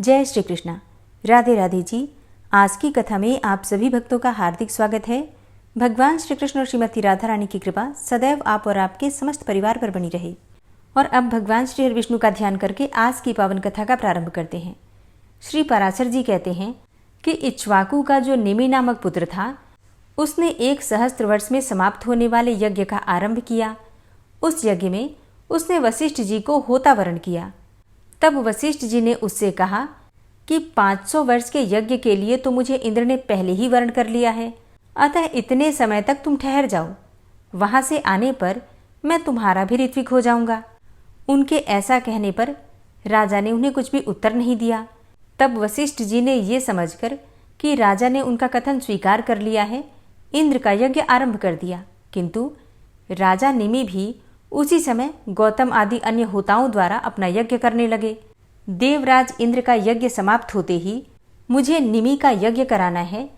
जय श्री कृष्णा। राधे राधे जी। आज की कथा में आप सभी भक्तों का हार्दिक स्वागत है। भगवान श्री कृष्ण और श्रीमती राधा रानी की कृपा सदैव आप और आपके समस्त परिवार पर बनी रहे। और अब भगवान श्री हरि विष्णु का ध्यान करके आज की पावन कथा का प्रारंभ करते हैं। श्री पराशर जी कहते हैं कि इक्ष्वाकु का जो निमि नामक पुत्र था, उसने 1 सहस्त्र वर्ष में समाप्त होने वाले यज्ञ का आरंभ किया। उस यज्ञ में उसने वशिष्ठ जी को होता वरण किया। तब वशिष्ठ जी ने उससे कहा कि 500 वर्ष के यज्ञ के लिए तो मुझे इंद्र ने पहले ही वर्ण कर लिया है, अतः इतने समय तक तुम ठहर जाओ। वहां से आने पर मैं तुम्हारा भी ऋत्विक हो जाऊंगा। उनके ऐसा कहने पर राजा ने उन्हें कुछ भी उत्तर नहीं दिया। तब वशिष्ठ जी ने ये समझकर कि राजा ने उनका कथन स्वीकार कर लिया है, इंद्र का यज्ञ आरंभ कर दिया। किंतु राजा निमि भी उसी समय गौतम आदि अन्य होताओं द्वारा अपना यज्ञ करने लगे। देवराज इंद्र का यज्ञ समाप्त होते ही मुझे निमि का यज्ञ कराना है,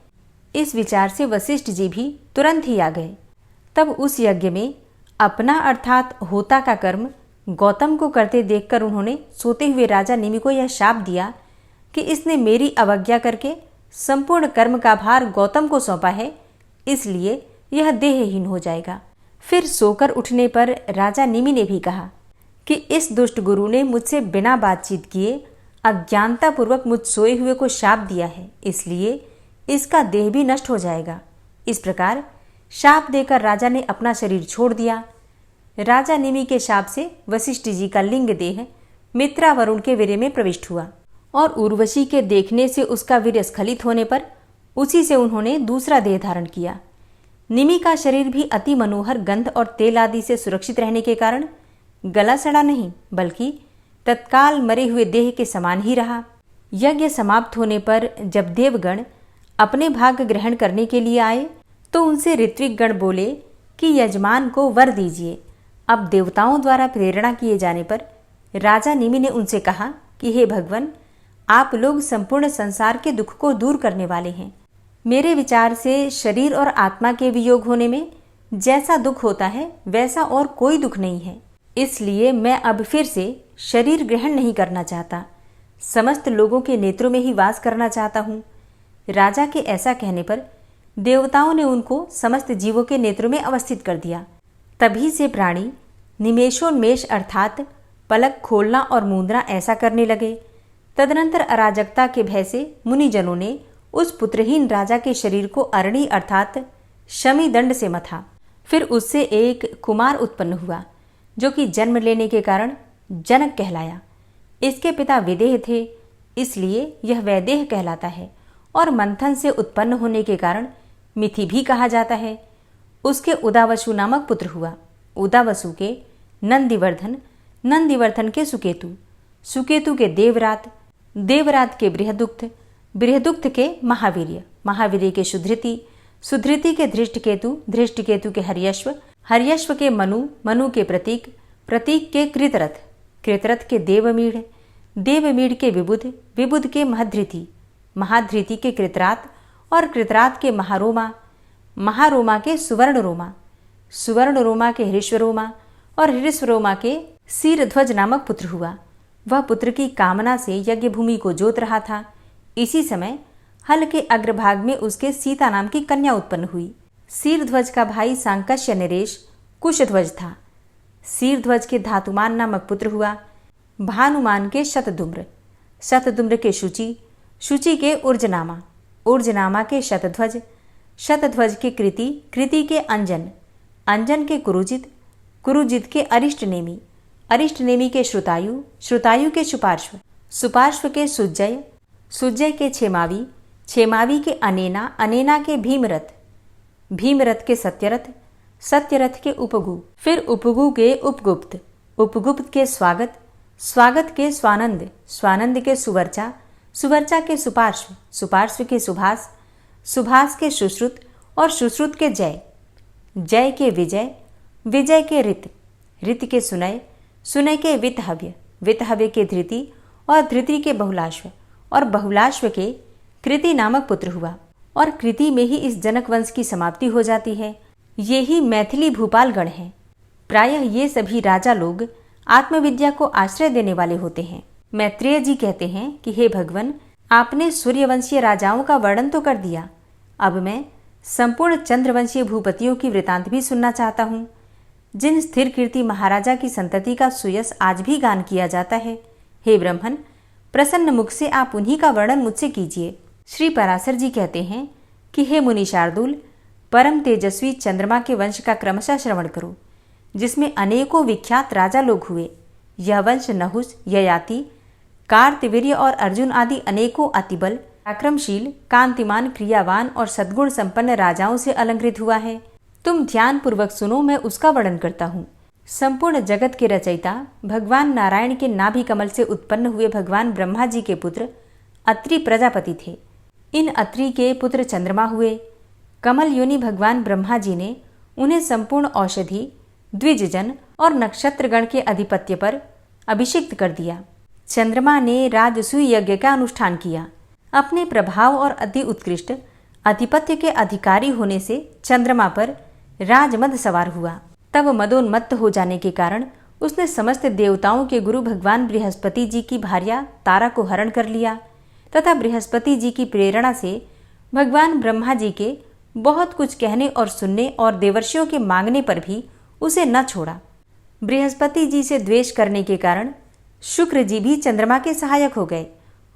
इस विचार से वशिष्ठ जी भी तुरंत ही आ गए। तब उस यज्ञ में अपना अर्थात होता का कर्म गौतम को करते देखकर उन्होंने सोते हुए राजा निमि को यह शाप दिया कि इसने मेरी अवज्ञा करके संपूर्ण कर्म का भार गौतम को सौंपा है, इसलिए यह देहहीन हो जाएगा। फिर सोकर उठने पर राजा निमि ने भी कहा कि इस दुष्ट गुरु ने मुझसे बिना बातचीत किए अज्ञानतापूर्वक मुझ सोए हुए को शाप दिया है, इसलिए इसका देह भी नष्ट हो जाएगा। इस प्रकार शाप देकर राजा ने अपना शरीर छोड़ दिया। राजा निमि के शाप से वशिष्ठ जी का लिंग देह मित्रा वरुण के वीर्य में प्रविष्ट हुआ और उर्वशी के देखने से उसका वीर्य स्खलित होने पर उसी से उन्होंने दूसरा देह धारण किया। निमि का शरीर भी अति मनोहर गंध और तेल आदि से सुरक्षित रहने के कारण गला सड़ा नहीं, बल्कि तत्काल मरे हुए देह के समान ही रहा। यज्ञ समाप्त होने पर जब देवगण अपने भाग ग्रहण करने के लिए आए तो उनसे ऋत्विक गण बोले कि यजमान को वर दीजिए। अब देवताओं द्वारा प्रेरणा किए जाने पर राजा निमि ने उनसे कहा कि हे भगवान, आप लोग संपूर्ण संसार के दुख को दूर करने वाले हैं। मेरे विचार से शरीर और आत्मा के वियोग होने में जैसा दुख होता है वैसा और कोई दुख नहीं है, इसलिए मैं अब फिर से शरीर ग्रहण नहीं करना चाहता, समस्त लोगों के नेत्रों में ही वास करना चाहता हूँ। राजा के ऐसा कहने पर देवताओं ने उनको समस्त जीवों के नेत्रों में अवस्थित कर दिया। तभी से प्राणी निमेषोन्मेष अर्थात पलक खोलना और मूंदना ऐसा करने लगे। तदनंतर अराजकता के भय से मुनिजनों ने उस पुत्रहीन राजा के शरीर को अरणी अर्थात शमी दंड से मथा। फिर उससे एक कुमार उत्पन्न हुआ जो कि जन्म लेने के कारण जनक कहलाया। इसके पिता विदेह थे, इसलिए यह वैदेह कहलाता है और मंथन से उत्पन्न होने के कारण मिथि भी कहा जाता है। उसके उदावसु नामक पुत्र हुआ। उदावसु के नंदिवर्धन, नंदिवर्धन के सुकेतु, सुकेतु के देवरात, देवरात के बृहदुक्त, बृहदुक्त के महावीर्य, महावीर्य के सुधृति, सुधृति के धृष्टकेतु, धृष्टकेतु के हर्यश्व, हर्यश्व के मनु, मनु के प्रतीक, प्रतीक के कृतरथ, कृतरथ के देवमीढ़, देवमीढ़ के विबुध, विबुध के महधृति, महाधृति के कृतरात और कृतरात के महारोमा, महारोमा के सुवर्णरोमा, सुवर्णरोमा के हृष्वरोमा और हृष्वरोमा के सीरध्वज नामक पुत्र हुआ। वह पुत्र की कामना से यज्ञ भूमि को जोत रहा था। इसी समय हल के अग्रभाग में उसके सीता नाम की कन्या उत्पन्न हुई। सीरध्वज का भाई सांकस्य नरेश कुशध्वज था। सीरध्वज के धातुमान नामक पुत्र हुआ। भानुमान के शतधुम्र, शतधुम्र के शुचि, शुचि के ऊर्जनामा, ऊर्जनामा के शतध्वज, शतध्वज के कृति, कृति के अंजन, अंजन के कुरुजित, कुरुजित के अरिष्टनेमी, अरिष्टनेमी के श्रुतायु, श्रुतायु के सुपार्श्व, सुपार्श्व के सुज्जय, सुज्जय के छेमावी, छेमावी के अनेना, अनेना के भीमरथ, भीमरथ के सत्यरथ, सत्यरथ के उपगु, फिर उपगु के उपगुप्त, उपगुप्त के स्वागत, स्वागत के स्वानंद, स्वानंद के सुवर्चा, सुवर्चा के सुपार्श्व, सुपार्श्व के सुभाष, सुभाष के सुश्रुत और सुश्रुत के जय, जय के विजय, विजय के ऋत, ऋत के सुनय, सुनय के वितहव्य, वितहव्य के धृति और धृति के बहुलाश्व और बहुलाश्व के कृति नामक पुत्र हुआ। और कृति में ही इस जनक वंश की समाप्ति हो जाती है। ये ही मैथिली भूपाल गण हैं। प्रायः ये सभी राजा लोग आत्मविद्या को आश्रय देने वाले होते हैं। मैत्रेय जी कहते हैं कि हे भगवान, आपने सूर्यवंशीय राजाओं का वर्णन तो कर दिया, अब मैं संपूर्ण चंद्रवंशीय भूपतियों की वृतांत भी सुनना चाहता हूँ, जिन स्थिर कीर्ति महाराजा की संतति का सुयस आज भी गान किया जाता है। हे ब्रह्मन, प्रसन्न मुख से आप उन्हीं का वर्णन मुझसे कीजिए। श्री पराशर जी कहते हैं कि हे मुनि शार्दूल, परम तेजस्वी चंद्रमा के वंश का क्रमशः श्रवण करो, जिसमें अनेकों विख्यात राजा लोग हुए। यह वंश नहुस, ययाति, कार्तवीर्य और अर्जुन आदि अनेकों अतिबल, आक्रमशील, कांतिमान, क्रियावान और सद्गुण संपन्न राजाओं से अलंकृत हुआ है। तुम ध्यान पूर्वक सुनो, मैं उसका वर्णन करता हूँ। संपूर्ण जगत के रचयिता भगवान नारायण के नाभि कमल से उत्पन्न हुए भगवान ब्रह्मा जी के पुत्र अत्रि प्रजापति थे। इन अत्रि के पुत्र चंद्रमा हुए। कमल योनि भगवान ब्रह्मा जी ने उन्हें संपूर्ण औषधि, द्विजजन और नक्षत्रगण के अधिपत्य पर अभिषिक्त कर दिया। चंद्रमा ने राजसूय यज्ञ का अनुष्ठान किया। अपने प्रभाव और अति उत्कृष्ट अधिपत्य के अधिकारी होने से चंद्रमा पर राजमद सवार हुआ। तब मदोन्मत्त हो जाने के कारण उसने समस्त देवताओं के गुरु भगवान बृहस्पति जी की भार्या तारा को हरण कर लिया तथा बृहस्पति जी की प्रेरणा से भगवान ब्रह्मा जी के बहुत कुछ कहने और सुनने और देवर्षियों के मांगने पर भी उसे न छोड़ा। बृहस्पति जी से द्वेष करने के कारण शुक्र जी भी चंद्रमा के सहायक हो गए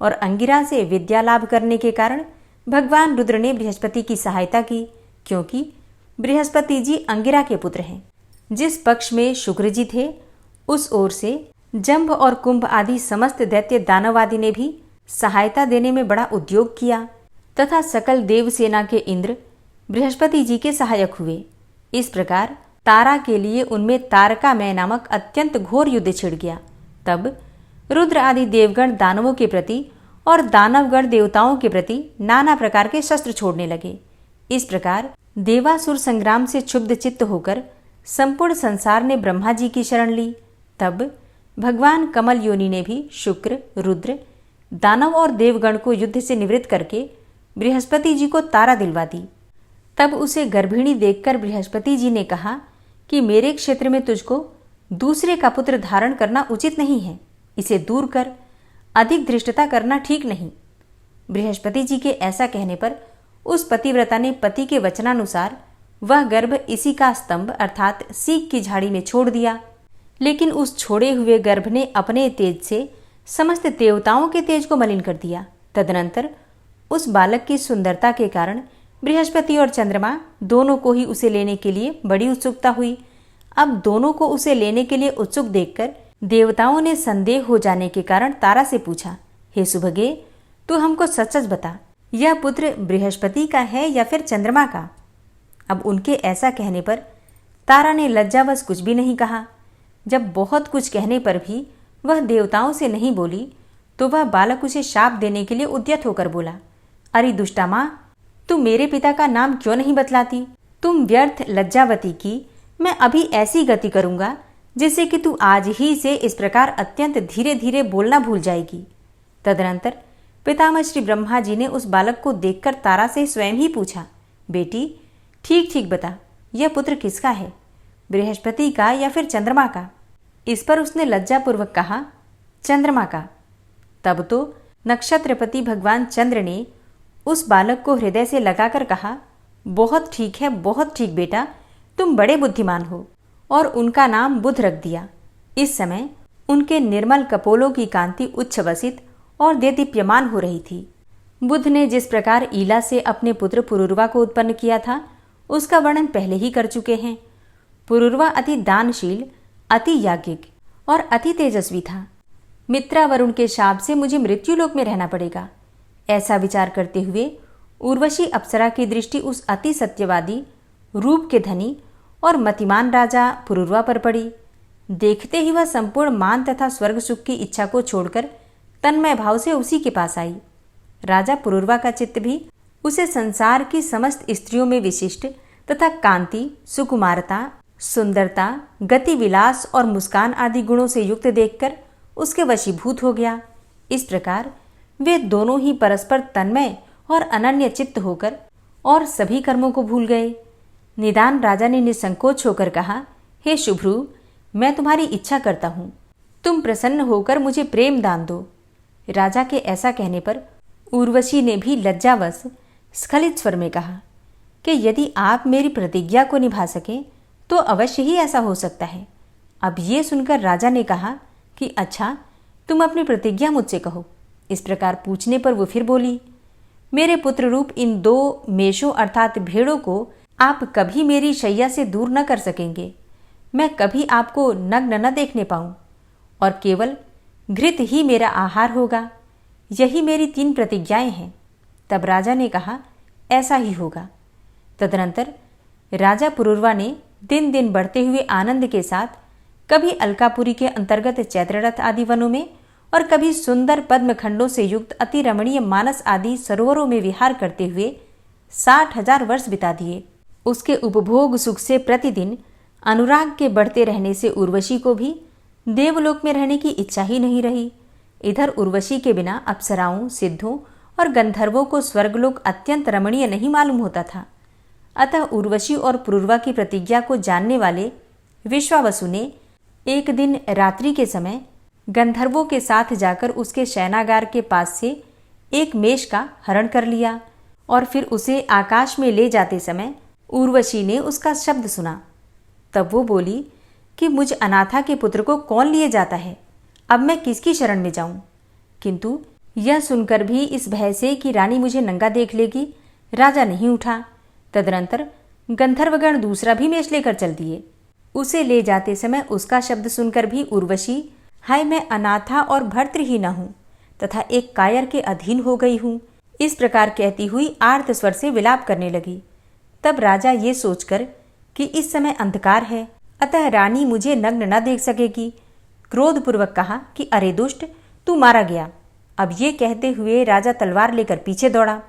और अंगिरा से विद्या लाभ करने के कारण भगवान रुद्र ने बृहस्पति की सहायता की, क्योंकि बृहस्पति जी अंगिरा के पुत्र हैं। जिस पक्ष में शुक्र जी थे, उस ओर से जंभ और कुंभ आदि समस्त दैत्य दानवादि ने भी सहायता देने में बड़ा उद्योग किया तथा सकल देव सेना के इंद्र बृहस्पति जी के सहायक हुए। इस प्रकार तारा के लिए उनमें तारकामय नामक अत्यंत घोर युद्ध छिड़ गया। तब रुद्र आदि देवगण दानवों के प्रति और दानवगण देवताओं के प्रति नाना प्रकार के शस्त्र छोड़ने लगे। इस प्रकार देवासुर संग्राम से क्षुब्ध चित्त होकर संपूर्ण संसार ने ब्रह्मा जी की शरण ली। तब भगवान कमल योनि ने भी शुक्र, रुद्र, दानव और देवगण को युद्ध से निवृत्त करके बृहस्पति जी को तारा दिलवा दी। तब उसे गर्भिणी देखकर बृहस्पति जी ने कहा कि मेरे क्षेत्र में तुझको दूसरे का पुत्र धारण करना उचित नहीं है, इसे दूर कर, अधिक धृष्टता करना ठीक नहीं। बृहस्पति जी के ऐसा कहने पर उस पतिव्रता ने पति के वचनानुसार वह गर्भ इसी का स्तंभ अर्थात सीक की झाड़ी में छोड़ दिया। लेकिन उस छोड़े हुए गर्भ ने अपने तेज से समस्त देवताओं के तेज को मलिन कर दिया। तदनंतर उस बालक की सुंदरता के कारण बृहस्पति और चंद्रमा दोनों को ही उसे लेने के लिए बड़ी उत्सुकता हुई। अब दोनों को उसे लेने के लिए उत्सुक देखकर देवताओं ने संदेह हो जाने के कारण तारा से पूछा, हे सुभगे, तू हमको सच सच बता, यह पुत्र बृहस्पति का है या फिर चंद्रमा का? अब उनके ऐसा कहने पर तारा ने लज्जावश कुछ भी नहीं कहा। जब बहुत कुछ कहने पर भी वह देवताओं से नहीं बोली तो वह बालक उसे शाप देने के लिए उद्यत होकर बोला, अरे दुष्टा माँ, तुम मेरे पिता का नाम क्यों नहीं बतलाती? तुम व्यर्थ लज्जावती की, मैं अभी ऐसी गति करूंगा जिससे कि तू आज ही से इस प्रकार अत्यंत धीरे धीरे बोलना भूल जाएगी। तदनंतर पितामह श्री ब्रह्मा जी ने उस बालक को देखकर तारा से स्वयं ही पूछा, बेटी ठीक ठीक बता, यह पुत्र किसका है, बृहस्पति का या फिर चंद्रमा का? इस पर उसने लज्जापूर्वक कहा, चंद्रमा का। तब तो नक्षत्रपति भगवान चंद्र ने उस बालक को हृदय से लगाकर कहा, बहुत ठीक है, बहुत ठीक बेटा, तुम बड़े बुद्धिमान हो, और उनका नाम बुध रख दिया। इस समय उनके निर्मल कपोलों की कांति उच्छ्वसित और देदीप्यमान हो रही थी। बुध ने जिस प्रकार ईला से अपने पुत्र पुरुरवा को उत्पन्न किया था, उसका वर्णन पहले ही कर चुके हैं। पुरुरवा अति दानशील, अति याज्ञिक और अति तेजस्वी था। मित्रा वरुण के शाप से मुझे मृत्युलोक में रहना पड़ेगा, ऐसा विचार करते हुए उर्वशी अप्सरा की दृष्टि उस अति सत्यवादी, रूप के धनी और मतिमान राजा पुरुरवा पर पड़ी। देखते ही वह संपूर्ण मान तथा स्वर्ग सुख की इच्छा को छोड़कर तन्मय भाव से उसी के पास आई। राजा पुरुरवा का चित्त भी उसे संसार की समस्त स्त्रियों में विशिष्ट तथा कांति, सुकुमारता, सुंदरता, गति विलास और मुस्कान आदि गुणों से युक्त देखकर उसके वशीभूत हो गया। इस प्रकार वे दोनों ही परस्पर तन्मय और अनन्य चित्त होकर और सभी कर्मों को भूल गए। निदान राजा ने निसंकोच होकर कहा, हे शुभ्रू, मैं तुम्हारी इच्छा करता हूँ, तुम प्रसन्न होकर मुझे प्रेम दान दो। राजा के ऐसा कहने पर उर्वशी ने भी लज्जावश स्खलित स्वर में कहा कि यदि आप मेरी प्रतिज्ञा को निभा सकें तो अवश्य ही ऐसा हो सकता है। अब ये सुनकर राजा ने कहा कि अच्छा, तुम अपनी प्रतिज्ञा मुझसे कहो। इस प्रकार पूछने पर वो फिर बोली, मेरे पुत्र रूप इन 2 मेषों अर्थात भेड़ों को आप कभी मेरी शैया से दूर न कर सकेंगे। मैं कभी आपको नग्न न देखने पाऊं और केवल घृत ही मेरा आहार होगा। यही मेरी 3 प्रतिज्ञाएं हैं। तब राजा ने कहा, ऐसा ही होगा। तदनंतर राजा पुरूरवा ने दिन दिन बढ़ते हुए आनंद के साथ कभी अलकापुरी के अंतर्गत चैत्ररथ आदि वनों में और कभी सुंदर पद्म खंडों से युक्त अति रमणीय मानस आदि सरोवरों में विहार करते हुए 60,000 वर्ष बिता दिए। उसके उपभोग सुख से प्रतिदिन अनुराग के बढ़ते रहने से उर्वशी को भी देवलोक में रहने की इच्छा ही नहीं रही। इधर उर्वशी के बिना अप्सराओं, सिद्धों और गंधर्वों को स्वर्गलोक अत्यंत रमणीय नहीं मालूम होता था। अतः उर्वशी और पुरूरवा की प्रतिज्ञा को जानने वाले विश्वावसु ने एक दिन रात्रि के समय गंधर्वों के साथ जाकर उसके शयनागार के पास से एक मेष का हरण कर लिया और फिर उसे आकाश में ले जाते समय उर्वशी ने उसका शब्द सुना। तब वो बोली कि मुझ अनाथा के पुत्र को कौन लिए जाता है, अब मैं किसकी शरण में जाऊं। किंतु यह सुनकर भी इस भय से कि रानी मुझे नंगा देख लेगी, राजा नहीं उठा। तदनंतर गंधर्वगण दूसरा भी मेष लेकर चल दिए। उसे ले जाते समय उसका शब्द सुनकर भी उर्वशी, हाय मैं अनाथा और भर्तृहीन हूँ तथा एक कायर के अधीन हो गई हूँ, इस प्रकार कहती हुई आर्त स्वर से विलाप करने लगी। तब राजा ये सोचकर कि इस समय अंधकार है, अतः रानी मुझे नग्न न देख सकेगी, क्रोधपूर्वक कहा कि अरे दुष्ट, तू मारा गया। अब ये कहते हुए राजा तलवार लेकर पीछे दौड़ा।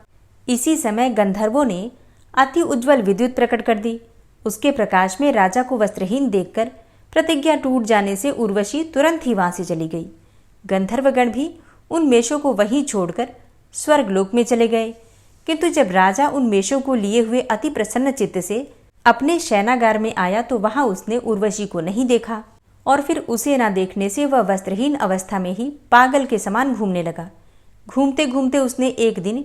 इसी समय गंधर्वों ने अति उज्ज्वल विद्युत प्रकट कर दी। उसके प्रकाश में राजा को वस्त्रहीन देखकर प्रतिज्ञा टूट जाने से उर्वशी तुरंत ही वहां से चली गई। गंधर्वगण भी उन मेषों को वहीं छोड़कर स्वर्गलोक में चले गए। किंतु जब राजा उन मेषों को लिए हुए अति प्रसन्न चित्त से अपने शयनागार में आया तो वहां उसने उर्वशी को नहीं देखा और फिर उसे न देखने से वह वस्त्रहीन अवस्था में ही पागल के समान घूमने लगा। घूमते घूमते उसने एक दिन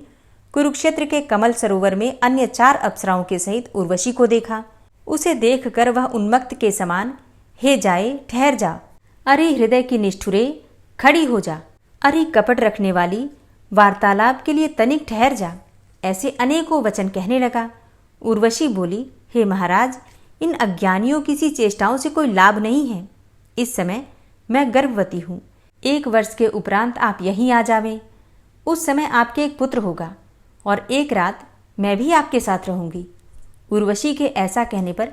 कुरुक्षेत्र के कमल सरोवर में अन्य 4 अप्सराओं के सहित उर्वशी को देखा। उसे देखकर वह उन्मत्त के समान, हे जाए, ठहर जा, अरे हृदय की निष्ठुरे, खड़ी हो जा, अरे कपट रखने वाली, वार्तालाप के लिए तनिक ठहर जा, ऐसे अनेकों वचन कहने लगा। उर्वशी बोली, हे महाराज, इन अज्ञानियों की सी चेष्टाओं से कोई लाभ नहीं है। इस समय मैं गर्भवती हूँ, 1 वर्ष के उपरांत आप यहीं आ जावें। उस समय आपके एक पुत्र होगा और एक रात मैं भी आपके साथ रहूंगी। उर्वशी के ऐसा कहने पर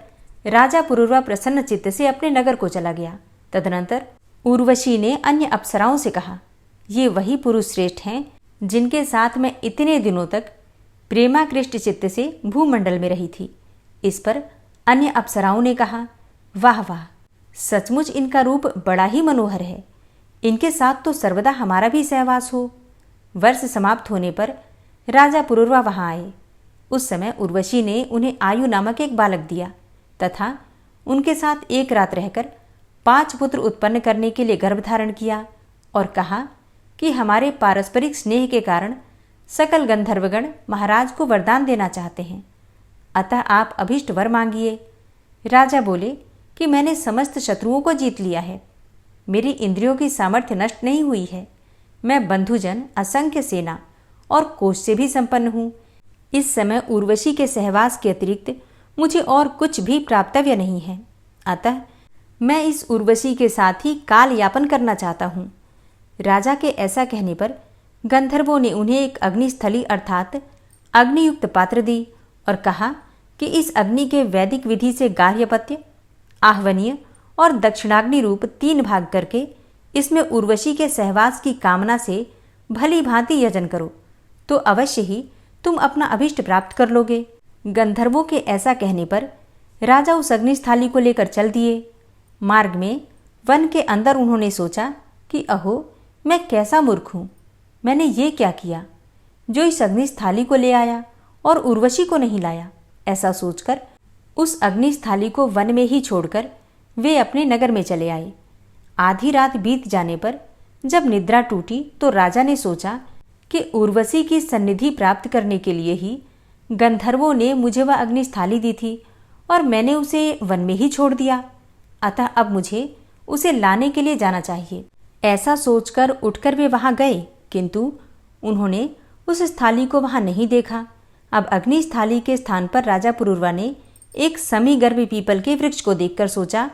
राजा पुरूरवा प्रसन्न चित्त से अपने नगर को चला गया। तदनंतर उर्वशी ने अन्य अप्सराओं से कहा, ये वही पुरुष श्रेष्ठ हैं जिनके साथ मैं इतने दिनों तक प्रेमाकृष्ट चित्त से भूमंडल में रही थी। इस पर अन्य अप्सराओं ने कहा, वाह वाह, सचमुच इनका रूप बड़ा ही मनोहर है, इनके साथ तो सर्वदा हमारा भी सहवास हो। वर्ष समाप्त होने पर राजा पुरूरवा वहां आए। उस समय उर्वशी ने उन्हें आयु नामक एक बालक दिया तथा उनके साथ एक रात रहकर 5 पुत्र उत्पन्न करने के लिए गर्भ धारण किया और कहा कि हमारे पारस्परिक स्नेह के कारण सकल गंधर्वगण महाराज को वरदान देना चाहते हैं, अतः आप अभीष्ट वर मांगिए। राजा बोले कि मैंने समस्त शत्रुओं को जीत लिया है, मेरी इंद्रियों की सामर्थ्य नष्ट नहीं हुई है, मैं बंधुजन, असंख्य सेना और कोष से भी संपन्न हूँ। इस समय उर्वशी के सहवास के अतिरिक्त मुझे और कुछ भी प्राप्तव्य नहीं है, अतः मैं इस उर्वशी के साथ ही काल यापन करना चाहता हूँ। राजा के ऐसा कहने पर गंधर्वों ने उन्हें एक अग्निस्थली अर्थात अग्नियुक्त पात्र दी और कहा कि इस अग्नि के वैदिक विधि से गार्हपत्य, आह्वनीय और दक्षिणाग्नि रूप 3 भाग करके इसमें उर्वशी के सहवास की कामना से भली भांति यजन करो तो अवश्य ही तुम अपना अभिष्ट प्राप्त कर लोगे। गंधर्वों के ऐसा कहने पर राजा उस अग्निस्थाली को लेकर चल दिए। मार्ग में वन के अंदर उन्होंने सोचा कि अहो, मैं कैसा मूर्ख हूँ, मैंने ये क्या किया जो इस अग्निस्थाली को ले आया और उर्वशी को नहीं लाया। ऐसा सोचकर उस अग्निस्थाली को वन में ही छोड़कर वे अपने नगर में चले आए। आधी रात बीत जाने पर जब निद्रा टूटी तो राजा ने सोचा कि उर्वशी की सन्निधि प्राप्त करने के लिए ही गंधर्वों ने मुझे वह अग्निस्थाली दी थी और मैंने उसे वन में ही छोड़ दिया, अतः अब मुझे उसे लाने के लिए जाना चाहिए। ऐसा सोचकर उठकर वे वहां गए, किंतु उन्होंने उस स्थाली को वहां नहीं देखा। अब अग्निस्थाली के स्थान पर राजा पुरूरवा ने एक समीगर्भ पीपल के वृक्ष को देखकर सोचा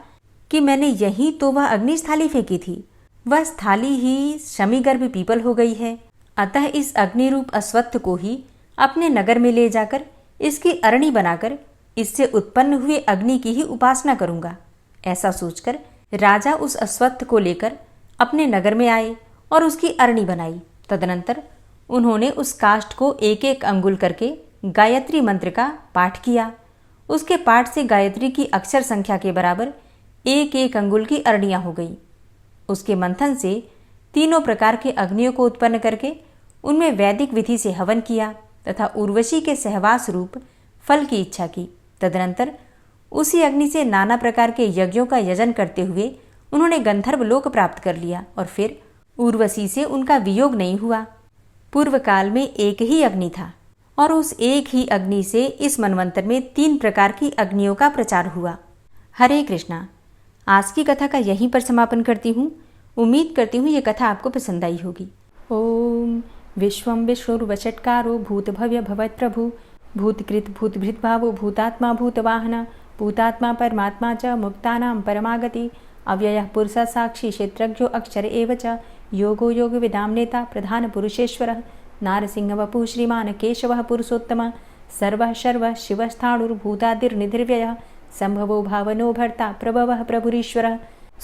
कि मैंने यहीं तो वह अग्निस्थाली फेंकी थी, वह स्थाली ही शमीगर्भ पीपल हो गई है। अतः इस अग्निरूप अश्वत्थ को ही अपने नगर में ले जाकर इसकी अरणी बनाकर इससे उत्पन्न हुए अग्नि की ही उपासना करूंगा। ऐसा सोचकर राजा उस अश्वत्थ को लेकर अपने नगर में आए और उसकी अरणी बनाई। तदनंतर उन्होंने उस काष्ठ को एक एक अंगुल करके गायत्री मंत्र का पाठ किया। उसके पाठ से गायत्री की अक्षर संख्या के बराबर एक एक अंगुल की अरणियां हो गई। उसके मंथन से तीनों प्रकार के अग्नियों को उत्पन्न करके उनमें वैदिक विधि से हवन किया तथा उर्वशी के सहवास रूप फल की इच्छा की। तदनंतर उसी अग्नि से नाना प्रकार के यज्ञों का यजन करते हुए उन्होंने गंधर्व लोक प्राप्त कर लिया और फिर उर्वशी से उनका वियोग नहीं हुआ। पूर्व काल में एक ही अग्नि था और उस एक ही अग्नि से इस मनवंतर में 3 प्रकार की अग्नियों का प्रचार हुआ। हरे कृष्णा। आज की कथा का यहीं पर समापन करती हूँ। उम्मीद करती हूँ ये कथा आपको पसंद आई होगी। ओम विश्वं विष्णुर्वषट्कारो भूतभव्य भवत्प्रभु भूतकृत भूतभृत भावो भूतात्मा भूतवाहन भूतात्मा परमात्मा च मुक्तानां परमागति अव्ययः पुरुषः साक्षी क्षेत्रज्ञो अक्षर एव च योगो योगविदां नेता प्रधान पुरुषेश्वरः नारसिंह वपुः श्रीमान् केशवः पुरुषोत्तमः सर्वः शर्वः शिवस्थाणुर्भूतादिर्निधिर्व्ययः संभवो भावनो भर्ता प्रभवः प्रभुरीश्वरः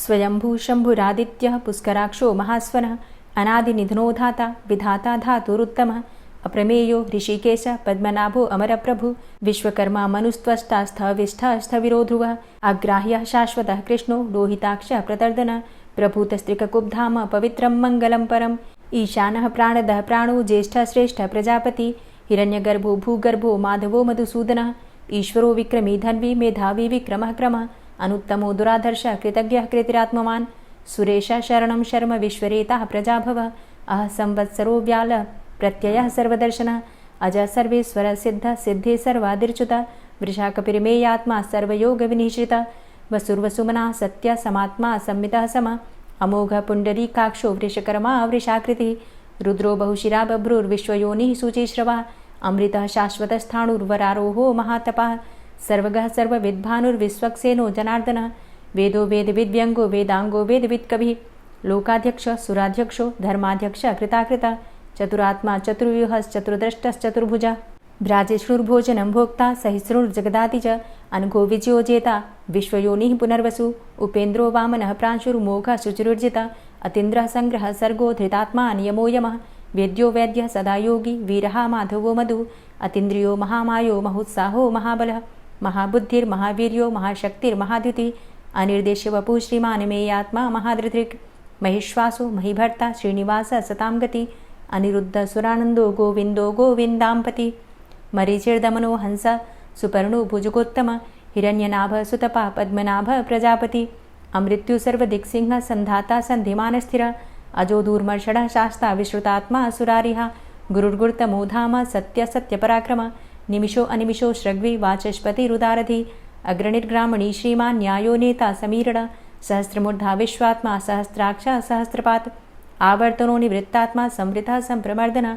स्वयंभू शंभुरादित्यः पुष्कराक्षो महास्वनः अनादिनिधनो धाता विधाता धातुरुत्तमः अप्रमेयो ऋषिकेश पद्मनाभो अमरप्रभु विश्वकर्मा मनुस्त्वष्टा स्थविष्ठः स्थविरो ध्रुवः अग्राह्यः शाश्वतः कृष्णो लोहिताक्षः प्रतर्दनः प्रभूतस्त्रिककुब्धाम पवित्रं मङ्गलं परम् ईशानः प्राणदः प्राणो ज्येष्ठः श्रेष्ठः प्रजापति हिरण्यगर्भो भूगर्भो माधवो मधुसूदनः ईश्वरो विक्रमी धन्वी मेधावी विक्रमः क्रमः अनुत्तमो दुराधर्षः कृतज्ञः कृतिरात्मवान् सुरेशः शरणं शर्म विश्वरेताः प्रजाभवः अह संवत्सरो व्यालः प्रत्ययः सर्वदर्शनः अजः सर्वेश्वरः सिद्धः सिद्धे सर्वादिर्च्युतः वृषाकपिर्मेयात्मा सर्वयोगविनिश्रितः वसुर्वसुमनः सत्यः समात्मा संमितः समः अमोघः पुण्डरीकाक्षो वृषकर्मा वृषाकृतिः रुद्रो बहुशिरा बभ्रुर्विश्वयोनिः शुचिश्रवः अमृतः शाश्वतस्थाणुर्वरारोहो महातपः सर्वगः सर्वविद्भानुर्विश्वक्सेनो जनार्दनः वेदो वेदविद्व्यङ्गो वेदाङ्गो वेदवित्कविः लोकाध्यक्षः सुराध्यक्षो धर्माध्यक्षः कृताकृतः चतुरात्मा चतुर्व्यूहश्चतुर्द्रष्टश्चतुर्भुजः भ्राजेष्णुर्भोजनं भोक्ता सहिष्णुर्जगदाति च अनघो विजयोजेता विश्वयोनिः पुनर्वसु उपेन्द्रो वामनः प्रांशुर्मोघः शुचिरुर्जितः अतीन्द्रः संग्रहः सर्गो धृतात्मा नियमो यमः वेद्यो वैद्यः सदा योगी वीरः माधवो मधु अतीन्द्रियो महामायो महोत्साहो महाबलः महाबुद्धिर्महावीर्यो महाशक्तिर्महाद्युतिः अनिर्देश्य वपुः श्रीमान् मेयात्मा महाधृतिर् महिश्वासो महीभर्ता श्रीनिवासः सतां गति अनिरुद्ध सुरानन्दो गोविन्दो गोविन्दाम्पति मरीचिर्दमनो हंस सुपर्णो भुजगोत्तम हिरण्यनाभ सुतपा पद्मनाभ प्रजापति अमृत्यु सर्वदिक्सिंह संधाता संधिमान स्थिर अजो दूर्मर्षण शास्ता विश्रुतात्मा सुरारिहा गुरुर्गुर्तमो धाम सत्य सत्य पराक्रम निमिषो अनिमिषो श्रग्वी वाचस्पतिरुदारधि अग्रणिर्ग्रामणी श्रीमान् न्यायो नेता समीरण सहस्रमूर्धा विश्वात्मा सहस्राक्ष सहस्रपात आवर्तनो निवृत्तात्मा संवृतः संप्रमर्दन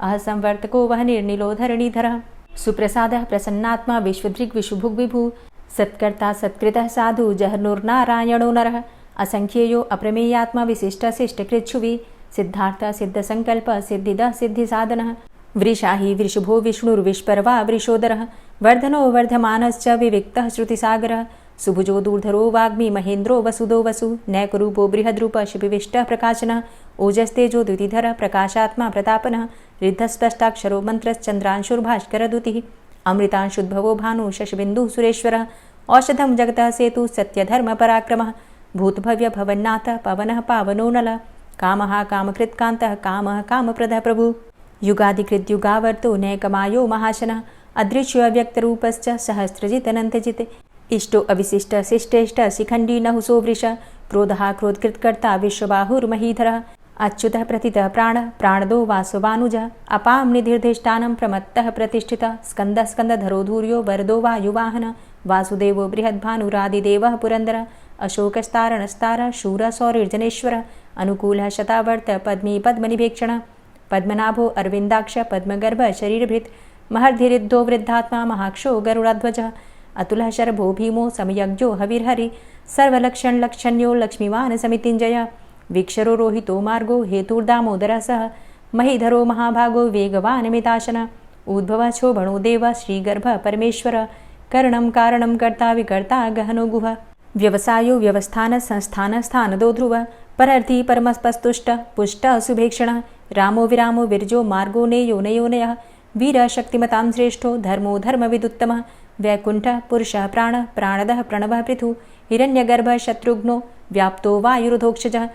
अह संवर्तको वह निर्निलोधरणीधरः सुप्रसादः प्रसन्नात्मा विश्वदृग् विशुभुग् विभु सत्कर्ता सत्कृतः साधु जहर्नुर्नारायणो नरः असंख्येयो अप्रमेयात्मा विशिष्टशिष्टकृच्छुवि सिद्धार्थ सिद्धसंकल्प सिद्धिदः सिद्धिसाधनः वृषाहि वृषभो विष्णुर्विष्पर्वा वृषोदरः वर्धनो वर्धमानश्च विविक्तः श्रुतिसागरः सुभुजो दूर्धरो वाग्मी महेन्द्रो वसुदो वसु नैकरूपो बृहद्रूप शिपिविष्टः प्रकाशनः ओजस्तेजो द्युतिधरः प्रकाशात्मा प्रतापनः रिद्धस्पष्टाक्षरो मन्त्रश्चन्द्रांशुर्भास्करदुतिः अमृतांशुद्भवो भानु शशबिन्दुः सुरेश्वरः औषधं जगतः सेतु सत्यधर्मपराक्रमः भूतभव्य भवन्नाथ पवनः पावनो नलः कामः कामकृत्कान्तः कामः कामप्रदः प्रभु युगादिकृद्युगावर्तो नैकमायो महाशनः अदृश्यो अव्यक्तरूपश्च सहस्रजित् अनन्तजित् इष्टो अविशिष्ट शिष्टेष्ट शिखण्डी नहुसो वृष क्रोधः क्रोधकृत्कर्ता विश्वबाहुर्महीधरः अच्युतः प्रतितः प्राणः प्राणदो वासवानुजः अपां निधिर्धिष्ठानं प्रमत्तः प्रतिष्ठितः स्कन्दः स्कन्दधरो धूर्यो वरदो वायुवाहनः वासुदेवो बृहद्भानुरादिदेवः पुरन्दरः अशोकस्तारणस्तारः शूरः सौरिर्जनेश्वरः अनुकूलः शतावर्त पद्मी पद्मनिभेक्षणः पद्मनाभो अरविन्दाक्ष पद्मगर्भ शरीरभृत् महर्धिरिद्धो वृद्धात्मा महाक्षो गरुडाध्वजः अतुलः शरभो भीमो समयज्ञो हविर्हरि सर्वलक्षणलक्षण्यो लक्ष्मीवान् समितिञ्जयः वीक्षरो रोहितो मार्गो हेतुर्दामोदरः सह महीधरो महाभागो वेगवान् मिताशनः उद्भवः क्षोभणो देवः श्रीगर्भः परमेश्वरः करणं कारणं कर्ता विकर्ता गहनो गुहः व्यवसायो व्यवस्थान संस्थान स्थानदो ध्रुवः परर्थी परमस्पस्तुष्ट पुष्ट शुभेक्षणः रामो विरामो विरजो मार्गो नेयो नयोनयः वीरः शक्तिमतां श्रेष्ठो धर्मो धर्मविदुत्तमः वैकुण्ठः पुरुषः प्राणः प्राणदः प्रणवः पृथु हिरण्यगर्भः शत्रुघ्नो व्याप्तो वायुरुधोक्षजः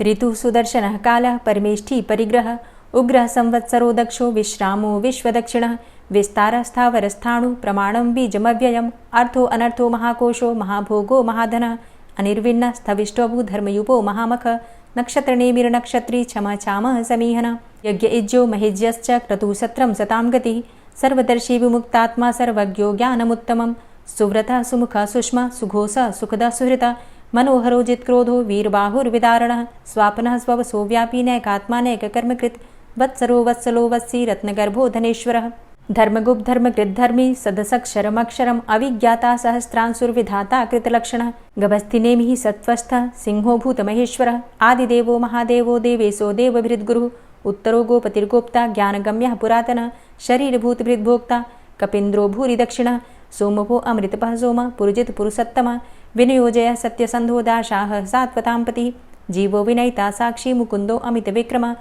ऋतुः सुदर्शनः कालः परमेष्ठी परिग्रहः उग्रः संवत्सरो दक्षो विश्रामो विश्वदक्षिणः विस्तारः स्थावरस्थाणु प्रमाणं बीजमव्ययम् अर्थो अनर्थो महाकोशो महाभोगो महाधनः अनिर्विण्णः स्थविष्टोऽभू धर्मयुपो महामखः नक्षत्रनेमिर्नक्षत्री क्षमा क्षामः समीहनः यज्ञ इज्यो महेज्यश्च क्रतुः सत्रं सतां गतिः सर्वदर्शी विमुक्तात्मा सर्वज्ञो ज्ञानमुत्तमं सुव्रतः सुमुखः सुष्मा सुघोषः सुखदः सुहृतः मनोहरो जित्क्रोधो वीरबाहुर्विदारणः स्वापनः स्ववसो व्यापी नैकात्मा नैककर्मकृत् वत्सरो वत्सलो वत्सी रत्नगर्भो धनेश्वरः धर्मगुप्त धर्मकृद्धर्मी सदसक्षरमक्षरम् अविज्ञाता सहस्रांशुर्विधाता कृतलक्षणः गभस्तिनेमिः सत्त्वस्थः सिंहो भूतमहेश्वरः आदिदेवो महादेवो देवेशो देवभृद्गुरुः उत्तरो गोपतिर्गोप्ता ज्ञानगम्यः पुरातनः शरीरभूतभृद्भोक्ता कपीन्द्रो भूरि दक्षिणः सोमभो अमृतपः सोमः पुरुजित पुरुषोत्तमः विनियोजय सत्यसन्धो दाशाः सात्वतां पतिः जीवो विनयिता साक्षी मुकुन्दो अमितविक्रमः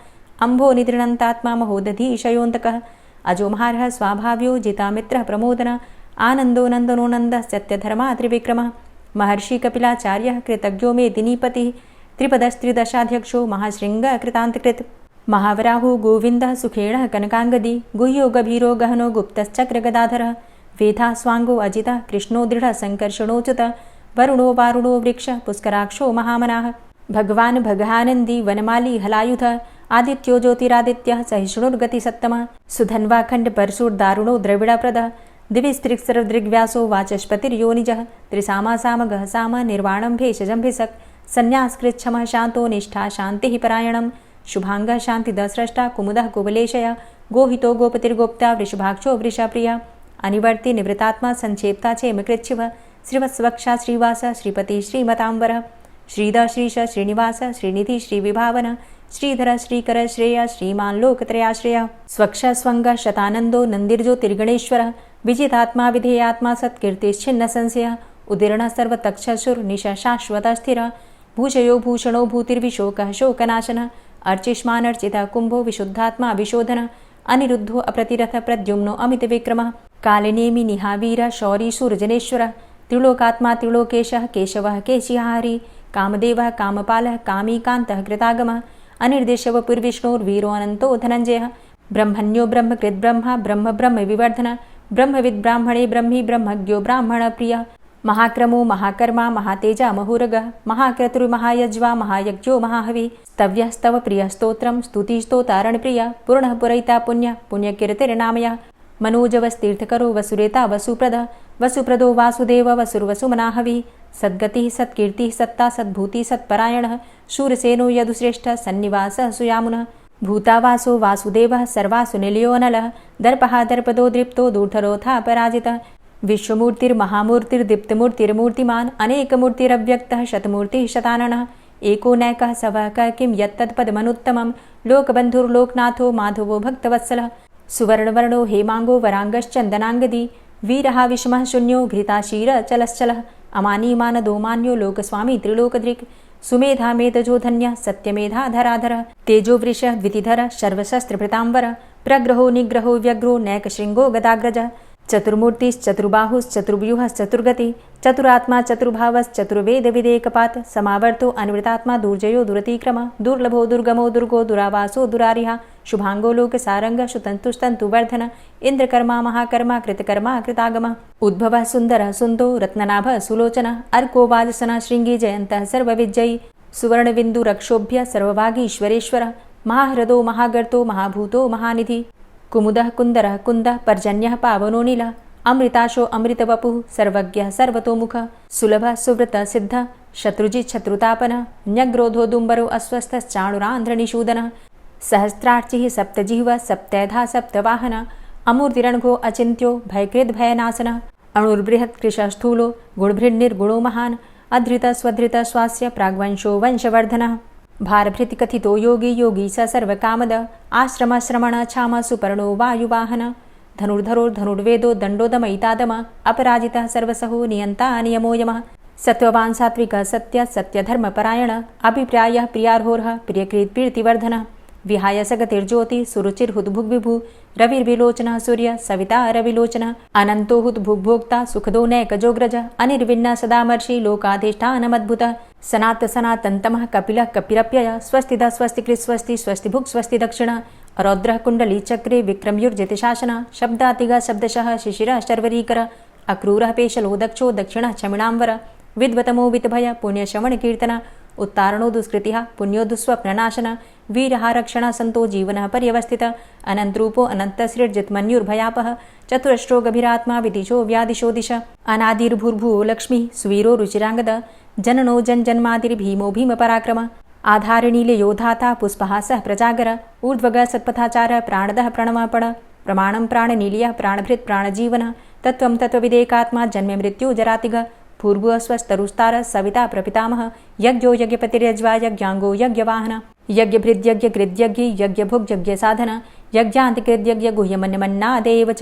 अम्भो निद्रणन्तात्मा महोदधीशयोऽन्तकः अजो महार्हः स्वाभाव्यो जितामित्रः प्रमोदनः आनन्दो नन्दनो नन्दः सत्यधर्मा त्रिविक्रमः महर्षि कपिलाचार्यः कृतज्ञो मेदिनीपतिः त्रिपदस्त्रिदशाध्यक्षो महाशृङ्गः कृतान्तकृत् महावराहो गोविन्दः सुखेणः कनकाङ्गदी गुह्यो गभीरो गहनो गुप्तश्चक्रगदाधरः वेधा स्वाङ्गो अजितः कृष्णो दृढः सङ्कर्षणोच्युतः वरुणो वारुणो वृक्षः पुष्कराक्षो महामनाः भगवान् भगानन्दी वनमाली हलायुधः आदित्यो ज्योतिरादित्यः सहिष्णुर्गतिसत्तमः सुधन्वाखण्डपरशुर्दारुणो द्रविडप्रदः दिविस्त्रिक्सरदृग्व्यासो वाचस्पतिर्योनिजः त्रिसामासामगः साम निर्वाणं भेषजम्भिषक् सन्न्यासकृच्छमः शान्तो निष्ठा शान्तिः परायणं शुभाङ्गः शान्तिदस्रष्टा कुमुदः कुवलेशयः गोहितो गोपतिर्गोप्ता वृषभाक्षो वृषप्रियः अनिवर्ति निवृतात्मा संक्षेप्ता चेमकृच्छिवः श्रीवत्सवक्षा श्रीवास श्रीपति श्रीमतांबरः श्रीधर श्रीश श्रीनिवास श्रीनिधि श्रीविभावन श्रीधर श्रीकर श्रेय श्रीमान् लोकत्रयाश्रयः स्वक्ष स्वङ्ग शतानन्दो नन्दिर्ज्योतिर्गणेश्वरः विजितात्मा विधेयात्मा सत्कीर्तिश्छिन्न संशयः उदीर्णः सर्वतक्षशुर्निश शाश्वतस्थिरः भूषयो भूषणो भूतिर्विशोकः शोकनाशनः अर्चिष्मानर्चितः कुम्भो विशुद्धात्मा विशोधनः अनिरुद्धो अप्रतिरथ प्रद्युम्नो अमितविक्रमः कालिनेमि निहावीरः शौरी शूरजनेश्वरः त्रिलोकात्मा त्रिलोकेशः केशवः केशिहारी कामदेवः कामपालः कामीकान्तः कृतागमः अनिर्देशव पुर्विष्णोर्वीरो अनन्तो धनञ्जयः ब्रह्मण्यो ब्रह्मकृद्ब्रह्मा ब्रह्म ब्रह्म विवर्धनः ब्रह्मविद् ब्राह्मणे ब्रह्मी ब्रह्मज्ञो ब्राह्मणप्रियः महाक्रमो महाकर्मा महातेजा महोरगः महाक्रतुर्महायज्वा महायज्ञो महाहवि स्तव्यः स्तव प्रियः स्तोत्रं स्तुतिस्तोतारणप्रियः पूर्णः पुरैता पुण्यः पुण्यकीर्तिर्नामयः मनोजवस्तीर्थकरो वसुरेता वसुप्रदः वसुप्रदो वासुदेव वसुर्वसुमनाहवि सद्गतिः सत्कीर्तिः सत्ता सद्भूतिः सत्परायणः शूरसेनो यदुश्रेष्ठः सन्निवासः सुयामुनः भूतावासो वासुदेवः सर्वासु निलयोऽनलः दर्पः दर्पदो दृप्तो दूर्धरोथा पराजितः विश्वमूर्तिर्महामूर्तिर्दीप्तमूर्तिर्मूर्तिमान् अनेकमूर्तिरव्यक्तः शतमूर्तिः शताननः एको नैकः सवः किं यत्तत्पदमनुत्तमं लोकबन्धुर्लोकनाथो माधवो भक्तवत्सलः सुवर्णवर्णो हेमाङ्गो वराङ्गश्चन्दनाङ्गदी वीरः विषमः शून्यो घृताशीरचलश्चलः अमानीमानदोमान्यो लोकस्वामी त्रिलोकदृक् सुमेधा मेधजो धन्यः सत्यमेधाधराधरः तेजोवृषः द्वितिधरः सर्वशस्त्रभृताम्बरः प्रग्रहो निग्रहो व्यग्रो नैकशृङ्गो गदाग्रजः चतुर्मूर्तिश्चतुर्बाहुश्चतुर्व्यूहश्चतुर्गति चतुरात्मा चतुर्भावश्चतुर्वेदविदेकपात् समावर्तो अनिवृतात्मा दुर्जयो दुरतिक्रम दुर्लभो दुर्गमो दुर्गो दुरावासो दुरारिहा शुभांगो लोकसारंग सुतंतुस्तंतुवर्धन इंद्रकर्मा महाकर्मा कृतकर्मा कृतागम उद्भवः सुंदरः सुंदो रत्ननाभः सुलोचनः अर्को वाजसनः शृंगी जयन्तः सर्वविजयी सुवर्णबिन्दुरक्षोभ्य सर्वभागीश्वरेश्वरः महाहृदो महागर्तो महाभूतो महानिधि कुमुदः कुन्दरः कुन्दः पर्जन्यः पावनो नीलः अमृताशो अमृतवपुः सर्वज्ञः सर्वतोमुखः सुलभः सुव्रतः सिद्धः शत्रुजित् शत्रुतापनः न्यग्रोधोदुम्बरो अस्वस्थश्चाणुरान्ध्रनिषूदनः सहस्रार्चिः सप्तजिह्वः सप्तैधा सप्तवाहनः अमूर्तिरणघो अचिन्त्यो भयकृद्भयनाशनः अणुर्बृहत्कृशः स्थूलो गुणभृन्निर्गुणो महान् अधृतः स्वधृतः स्वास्य प्राग्वंशो वंशवर्धनः भारभृतिकथितो योगी योगी स सर्वकामदः आश्रमश्रमण क्षाम सुपर्णो वायुवाहन धनुर्धरोर्धनुर्वेदो दण्डोदमयितादम अपराजितः सर्वसहो नियन्ता नियमो यमः सत्त्ववान् सात्विकः सत्यः सत्यधर्मपरायण अभिप्रायः प्रियार्होर्ह प्रियकृत्प्रीतिवर्धनः विहाय सगतिर्ज्योति सुरुचिर्हुद्भुग्विभु रविर्विलोचनः सूर्य सविता रविलोचनः अनन्तो हुद्भुग्भोक्ता सुखदो नैकजोग्रज अनिर्विण्ण सदामर्षि लोकाधिष्ठानमद्भुतः सनातनतमः कपिलः कपिरप्यय स्वस्तिदः स्वस्तिकृत् स्वस्ति स्वस्तिभुक् स्वस्ति दक्षिणः रौद्रः कुण्डली चक्रे विक्रमयुर्जितशासनः शब्दातिगः शब्दशः शिशिरः शर्वरीकरः अक्रूरः पेशलो दक्षो दक्षिणः क्षमिणाम्बर विद्वतमो वितभय पुण्यश्रवणकीर्तन उत्तारणो दुष्कृतिः पुण्यो दुःस्वप्ननाशन वीरहारक्षण सन्तो जीवनः पर्यवस्थितः अनन्तरूपो अनन्तसृर्जितमन्युर्भयापः चतुरष्ट्रो गभीरात्मा विदिशो व्यादिशो दिश अनादिर्भूर्भुवो लक्ष्मीः सुवीरो रुचिराङ्गद जननो जन्मादिर्भीमो भीमपराक्रम आधारनीलयो धाता पुष्पहासः प्रजागर ऊर्ध्वगः सत्पथाचारः प्राणदः प्रणवपण प्रमाणं प्राणनीलयः प्राणभृत् प्राणजीवनः तत्त्वं तत्त्वविदेकात्मा जन्म मृत्यु जरातिग पूर्वः स्वस्तरुस्तारः सविता प्रपितामह यज्ञो यज्ञपतिर्यज्वा यज्ञाङ्गो यज्ञवाहन यज्ञभृद्यज्ञकृद्यज्ञ यज्ञभुग्यज्ञसाधन यज्ञान्तिकृद्यज्ञ गुह्यमन्यमन्नादेव च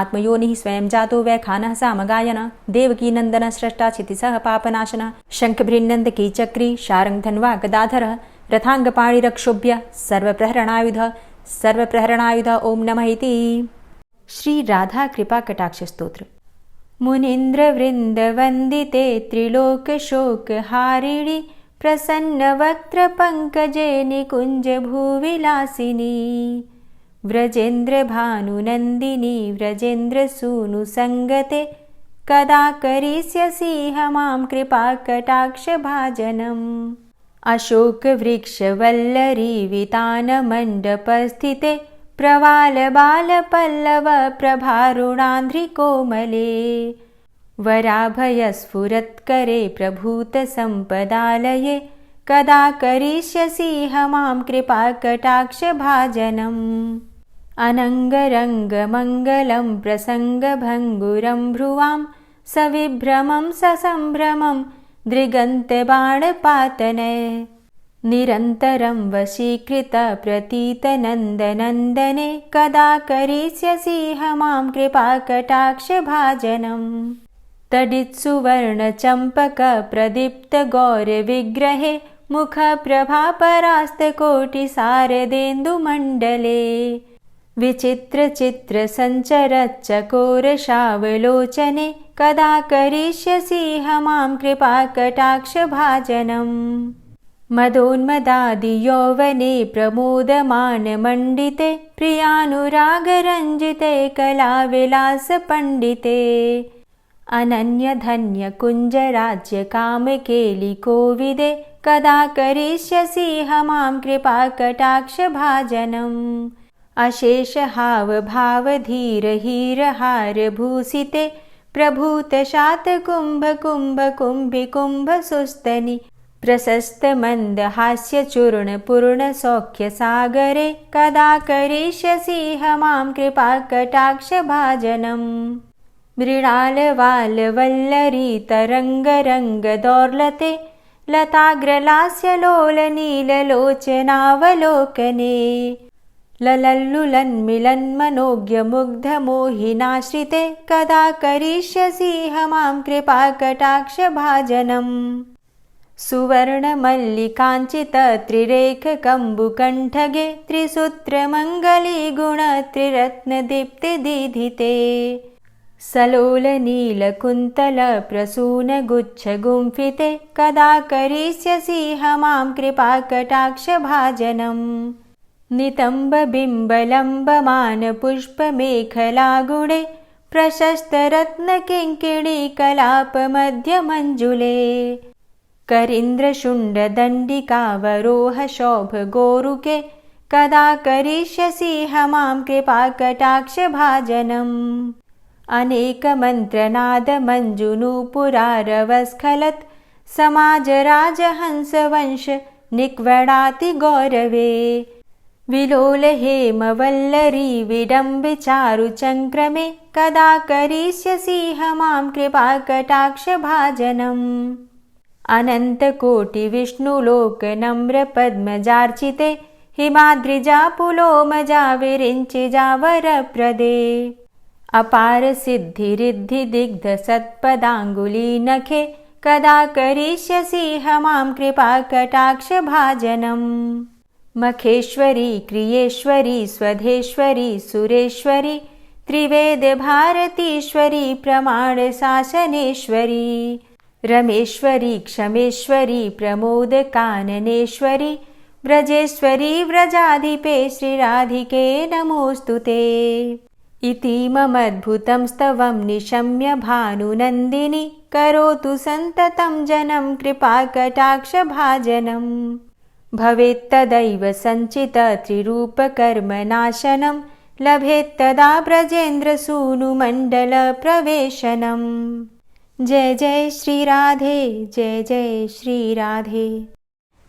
आत्मयोनिः स्वयं जातो वैखानः सामगायन देवकीनन्दन स्रष्टा क्षितिसः पापनाशन शङ्खभृन्नन्दकी चक्री शारङ्गधन्वा गदाधरः रथाङ्गपाणिरक्षोभ्य सर्वप्रहरणायुध ओं नमः इति। श्री राधा कृपा कटाक्ष स्तोत्र। मुनीन्द्रवृन्दवन्दिते त्रिलोकशोकहारिणि प्रसन्नवक्त्रपङ्कजे निकुञ्जभूविलासिनी व्रजेन्द्रभानुनन्दिनी व्रजेन्द्रसूनुसङ्गते कदा करिष्यसीह मां कृपाकटाक्षभाजनम् अशोकवृक्षवल्लरी वितानमण्डपस्थिते प्रवालबालपल्लव प्रभारुणान्ध्रिकोमले वराभयस्फुरत्करे प्रभूतसम्पदालये कदा करिष्यसीह मां कृपाकटाक्षभाजनम् अनङ्गरङ्गमङ्गलं प्रसङ्गभङ्गुरं भ्रुवां सविभ्रमं ससम्भ्रमं दृगन्तबाणपातने निरन्तरं वशीकृत प्रतीतनन्दनन्दने कदा करिष्यसीह मां कृपाकटाक्षभाजनम् तडित्सुवर्णचम्पकप्रदीप्तगौरविग्रहे मुखप्रभापरास्तकोटिसारदेन्दुमण्डले विचित्रचित्रसञ्चरच्चकोरशावलोचने कदा करिष्यसीह मां कृपाकटाक्षभाजनम् मदोन्मदादियौवने प्रमोदमानमण्डिते प्रियानुरागरञ्जिते कलाविलासपण्डिते अनन्यधन्यकुञ्जराज्यकामकेलिकोविदे कदा करिष्यसीह मां कृपाकटाक्षभाजनम् अशेषहावभावधीरहीरहारभूषिते प्रभूतशातकुम्भकुम्भकुम्भिकुम्भसुस्तनि प्रशस्तमन्दहास्यचूर्णपूर्णसौख्यसागरे कदा करिष्यसीह मां कृपाकटाक्षभाजनम् मृणालवालवल्लरीतरङ्गरङ्गदौर्लते लताग्रलास्यलोलनीललोचनावलोकने ललल्लुलन्मिलन्मनोज्ञमुग्धमोहिनाश्रिते कदा करिष्यसीह मां कृपाकटाक्षभाजनम् सुवर्णमल्लिकाञ्चितत्रिरेखकम्बुकण्ठगे त्रिसूत्रमङ्गलीगुणत्रिरत्नदीप्तिदीधिते सलोलनीलकुन्तलप्रसूनगुच्छगुम्फिते कदा करिष्यसि मां कृपाकटाक्षभाजनम्। नितम्बबिम्बलम्बमानपुष्पमेखलागुणे प्रशस्तरत्नकिङ्किणीकलापमध्यमञ्जुले करीन्द्रशुण्डदण्डिकावरोहशोभगोरुके कदा करिष्यसि मां कृपाकटाक्षभाजनम्। अनेकमन्त्रनादमञ्जुनूपुरारवस्खलत् समाजराजहंसवंश निक्वडाति गौरवे विलोलहेमवल्लरी विडम्बिचारुचङ्क्रमे कदा करिष्यसि मां कृपाकटाक्षभाजनम्। अनन्तकोटिविष्णुलोकनम्रपद्मजार्चिते हिमाद्रिजापुलोमजाविरिञ्चिजावरप्रदे अपारसिद्धिरिद्धिदिग्धसत्पदाङ्गुलीनखे कदा करिष्यसि मां कृपाकटाक्षभाजनम्। मखेश्वरी क्रियेश्वरी स्वधेश्वरी सुरेश्वरी त्रिवेदभारतीश्वरी प्रमाणशासनेश्वरी रमेश्वरी क्षमेश्वरी प्रमोदकाननेश्वरी व्रजेश्वरी व्रजाधिपे श्रीराधिके नमोऽस्तुते। इतीममद्भुतं स्तवं निशम्य भानुनन्दिनी करोतु सन्ततं जनं कृपाकटाक्षभाजनम्। भवेत्तदैव सञ्चितत्रिरूपकर्मनाशनं लभेत्तदा ब्रजेन्द्रसूनुमण्डलप्रवेशनम्। जय जय श्री राधे, जय जय श्री राधे।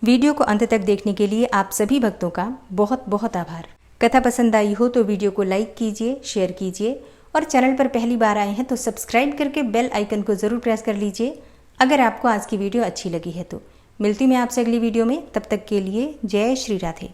वीडियो को अंत तक देखने के लिए आप सभी भक्तों का बहुत बहुत आभार। कथा पसंद आई हो तो वीडियो को लाइक कीजिए, शेयर कीजिए और चैनल पर पहली बार आए हैं तो सब्सक्राइब करके बेल आइकन को ज़रूर प्रेस कर लीजिए अगर आपको आज की वीडियो अच्छी लगी है तो। मिलती मैं आपसे अगली वीडियो में, तब तक के लिए जय श्री राधे।